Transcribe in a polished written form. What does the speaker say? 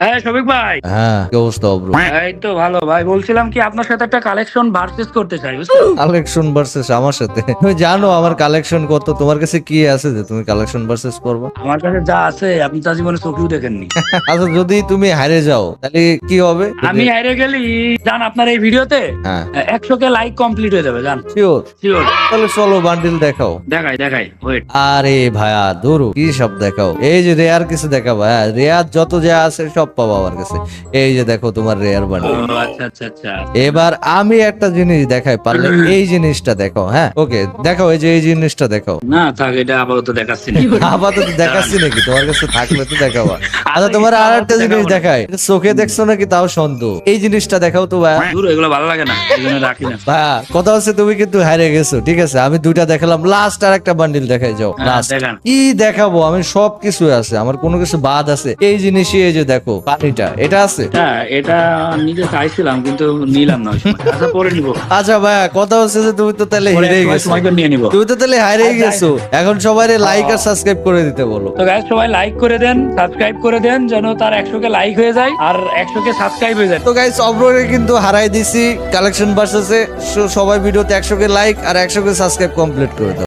হ্যাঁ শফিক ভাই। হ্যাঁ কি অবস্থা ব্রো? এই তো ভালো ভাই, বলছিলাম কি আপনার সাথে একটা কালেকশন ভার্সেস করতে চাই, বুঝছো? কালেকশন ভার্সেস আমার সাথে? তুমি জানো আমার কালেকশন কত? তোমার কাছে কি আছে যে তুমি কালেকশন ভার্সেস করবা? আমার কাছে যা আছে আপনি তা জীবনে চোখেও দেখেননি। আচ্ছা যদি তুমি হারে যাও তাহলে কি হবে? আমি হারে গেলি জান আপনার এই ভিডিওতে হ্যাঁ 100K লাইক কমপ্লিট হয়ে যাবে, জান। শিওর? শিওর। তাহলে চলো বান্ডিল দেখাও। দেখাই ওয়েট। আরে ভাইয়া ধরু কি সব দেখাও, এই যে রেয়ার কিছু দেখাবো। হ্যাঁ রেয়ার যত যা আছে সব পাবো আমার কাছে। এই যে দেখো তোমার রেয়ার বান্ডিল। আচ্ছা। এবার আমি একটা জিনিস দেখাই, পারলে এই জিনিসটা দেখো। হ্যাঁ ওকে দেখাও, এই যে এই জিনিসটা দেখাও। না থাক, এটা আপাতত দেখাচ্ছি না। আপাতত দেখাচ্ছি নাকি? তোমার কাছে থাকলে তো দেখাবা। আচ্ছা তোমার আর একটা জিনিস দেখাই, চোখে দেখছো নাকি তাও সন্দেহ। এই জিনিসটা দেখাও তো ভাইয়া। দূর, এগুলো ভালো লাগে না, এই জন্য রাখি না। ভাইয়া কথা হচ্ছে তুমি কিন্তু হারিয়ে গেছো, ঠিক আছে? আমি দুইটা দেখালাম, লাস্ট আর একটা বান্ডিল দেখাই যাও। হ্যাঁ, লাস্ট দেখান। কি দেখাবো? আমি সব কিছু আছে, আমার কোনো কিছু বাদ আছে? এই জিনিসই, এই যে দেখো পানিটা, এটা আছে। হ্যাঁ এটা নিজে চাইছিলাম কিন্তু নিলাম না ওই সময়। আচ্ছা পরে নিবো। আচ্ছা ভাইয়া কথা হচ্ছে যে তুমি তো তাহলে পরে হেরে এক গেছো। সময় করে নিয়ে নিবো। তুমি তো তাহলে হারিয়ে গেছো। এখন সবাই লাইক আর সাবস্ক্রাইব করে দিতে বলো। তো গাইস সবাই লাইক করে দেন, সাবস্ক্রাইব করে দেন, যেন তার 100K লাইক হয়ে যায় আর 100K সাবস্ক্রাইব হয়ে যায়। তো গাইস অব্রোরে কিন্তু হারাই দিছি কালেকশন ভার্সেসে। সবাই ভিডিওতে 100K লাইক আর 100K সাবস্ক্রাইব কমপ্লিট করে দাও।